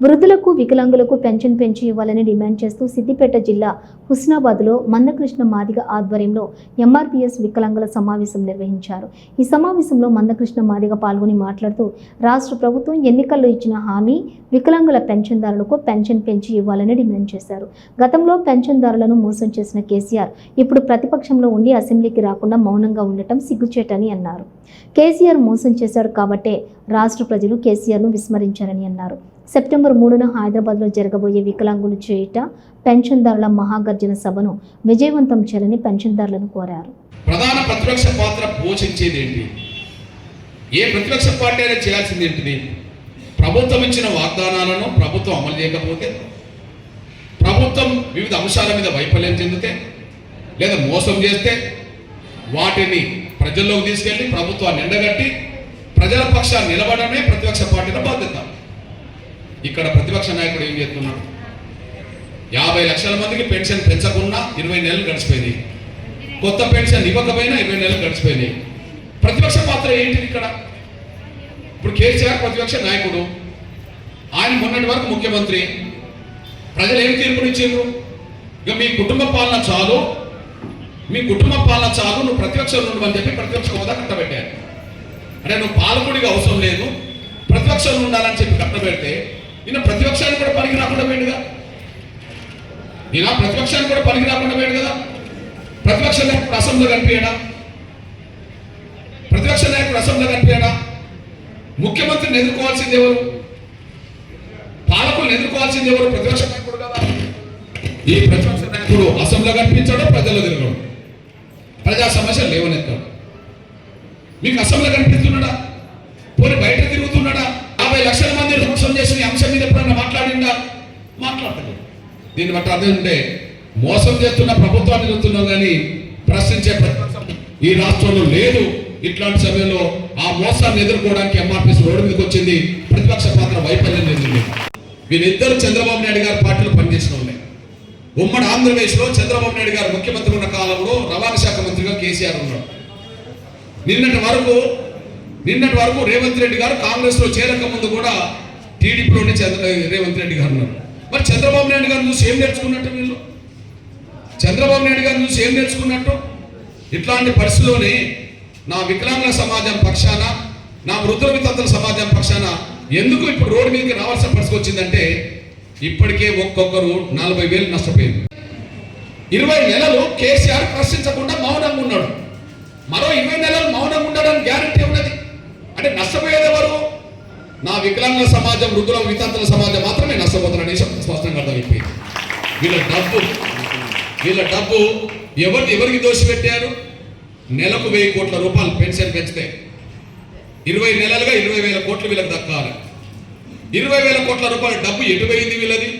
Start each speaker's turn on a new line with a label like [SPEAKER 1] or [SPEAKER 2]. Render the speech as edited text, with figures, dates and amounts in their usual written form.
[SPEAKER 1] వృద్ధులకు వికలాంగులకు పెన్షన్ పెంచి ఇవ్వాలని డిమాండ్ చేస్తూ సిద్దిపేట జిల్లా హుస్నాబాద్లో మందకృష్ణ మాదిగ ఆధ్వర్యంలో ఎంఆర్పీఎస్ వికలాంగుల సమావేశం నిర్వహించారు. ఈ సమావేశంలో మందకృష్ణ మాదిగ పాల్గొని మాట్లాడుతూ రాష్ట్ర ప్రభుత్వం ఎన్నికల్లో ఇచ్చిన హామీ వికలాంగుల పెన్షన్దారులకు పెన్షన్ పెంచి ఇవ్వాలని డిమాండ్ చేశారు. గతంలో పెన్షన్దారులను మోసం చేసిన కేసీఆర్ ఇప్పుడు ప్రతిపక్షంలో ఉండి అసెంబ్లీకి రాకుండా మౌనంగా ఉండటం సిగ్గుచేటని అన్నారు. కేసీఆర్ మోసం చేశాడు కాబట్టే రాష్ట్ర ప్రజలు కేసీఆర్ను విస్మరించారని అన్నారు. సెప్టెంబర్ 3న హైదరాబాద్లో జరగబోయే వికలాంగుల చేయుట పెన్షన్దారుల మహాగర్జన సభను విజయవంతం చేయాలని పెన్షన్దారులను కోరారు.
[SPEAKER 2] ప్రధాన ప్రతిపక్ష పాత్ర పోషించేది ఏంటి? ఏ ప్రతిపక్ష పార్టీ అయినా చేయాల్సింది ఏంటిది? ప్రభుత్వం ఇచ్చిన వాగ్దానాలను ప్రభుత్వం అమలు చేయకపోతే, ప్రభుత్వం వివిధ అంశాల మీద వైఫల్యం చెందితే లేదా మోసం చేస్తే వాటిని ప్రజల్లోకి తీసుకెళ్లి ప్రభుత్వాన్ని ఎండగట్టి ప్రజల పక్షాన్ని నిలబడమే ప్రతిపక్ష పార్టీల బాధ్యత. ఇక్కడ ప్రతిపక్ష నాయకుడు ఏం చేస్తున్నాడు? 50 లక్షల మందికి పెన్షన్ పెంచకుండా 20 నెలలు గడిచిపోయింది. కొత్త పెన్షన్ ఇవ్వకపోయినా 20 నెలలు గడిచిపోయినాయి. ప్రతిపక్ష పాత్ర ఏంటిది ఇక్కడ? ఇప్పుడు కేసీఆర్ ప్రతిపక్ష నాయకుడు, ఆయన మొన్నటి వరకు ముఖ్యమంత్రి. ప్రజలు ఏం తీర్పునిచ్చారు? ఇక మీ కుటుంబ పాలన చాలు, మీ కుటుంబ పాలన చాలు, నువ్వు ప్రతిపక్షంలో ఉండమని చెప్పి ప్రతిపక్ష హోదా కట్టబెట్టారు. అంటే నువ్వు పాలకుడిగా అవసరం లేదు, ప్రతిపక్షంలో ఉండాలని చెప్పి కట్టబెడితే ఈయన ప్రతిపక్షాన్ని కూడా పనికి రాకుండా పోయింది కదా. ఈయన ప్రతిపక్షాన్ని కూడా పనికి రాకుండా పోయాడు కదా. ప్రతిపక్ష నాయకుడు అసెంబ్లీలో కనిపించాడా? ప్రతిపక్ష నాయకుడు అసెంబ్లీలో కనిపించాడా? ముఖ్యమంత్రిని ఎదుర్కోవాల్సింది ఎవరు? పాలకులను ఎదుర్కోవాల్సింది ఎవరు? ప్రతిపక్ష నాయకుడు కదా. ఈ ప్రతిపక్ష నాయకుడు అసెంబ్లీలో కనిపించాడు, ప్రజల్లో తిరగడు, ప్రజా సమస్యలు లేవనెత్తాడు. మీకు అసెంబ్లీలో కనిపిస్తున్నాడా? పోనీ బయట తిరుగుతున్నాడా? 50 లక్షల మంది మోసం చేసిన అంశం మీద ఎప్పుడన్నా మాట్లాడిందా? మాట్లాడలేదు. దీన్ని బట్టి అదే ఉంటే మోసం చేస్తున్న ప్రభుత్వాన్ని చూస్తున్నాం కానీ ప్రశ్నించే ప్రతిపక్షం ఈ రాష్ట్రంలో లేదు. ఇట్లాంటి సమయంలో ఆ మోసాన్ని ఎదుర్కోవడానికి ఎంఆర్పీఎస్ రోడ్డు మీదకి వచ్చింది. ప్రతిపక్ష పాత్ర వైఫల్యం చెందింది. వీళ్ళిద్దరు చంద్రబాబు నాయుడు గారి పార్టీలో పనిచేసిన ఉన్నాయి. ఉమ్మడి ఆంధ్రప్రదేశ్లో చంద్రబాబు నాయుడు గారు ముఖ్యమంత్రి ఉన్న కాలంలో రవాణా శాఖ మంత్రిగా కేసీఆర్ ఉన్నాడు. నిన్నటి వరకు రేవంత్ రెడ్డి గారు కాంగ్రెస్ లో చేరక ముందు కూడా టీడీపీలోనే రేవంత్ రెడ్డి గారు ఉన్నారు. మరి చంద్రబాబు నాయుడు గారిని చూసి ఏం నేర్చుకున్నట్టు వీళ్ళు? చంద్రబాబు నాయుడు గారిని చూసి ఏం నేర్చుకున్నట్టు? ఇట్లాంటి పరిస్థితుల్లోనే నా వికలాంగుల సమాజం పక్షాన, నా వృద్ధుల వితంతుల సమాజం పక్షాన ఎందుకు ఇప్పుడు రోడ్డు మీదకి రావాల్సిన పరిస్థితి వచ్చిందంటే ఇప్పటికే ఒక్కొక్కరు 40,000 నష్టపోయింది. 20 నెలలు కేసీఆర్ ప్రశ్నించకుండా మౌనంగా ఉన్నాడు. మరో 20 నెలలు మౌనంగా ఉండడానికి గ్యారంటీ ఉన్నది. అంటే నష్టపోయేది ఎవరు? నా వికలాంగుల సమాజం, వృద్ధుల వితంతుల సమాజం మాత్రమే నష్టపోతున్నారని స్పష్టంగా అర్థమైపోయింది. వీళ్ళ డబ్బు ఎవరికి దోషి పెట్టారు? నెలకు 1000 కోట్ల రూపాయలు పెన్షన్ పెంచితే 20 నెలలుగా 20,000 కోట్లు వీళ్ళకి దక్కాలి. 20,000 కోట్ల రూపాయల డబ్బు ఎటు పోయింది వీళ్ళది?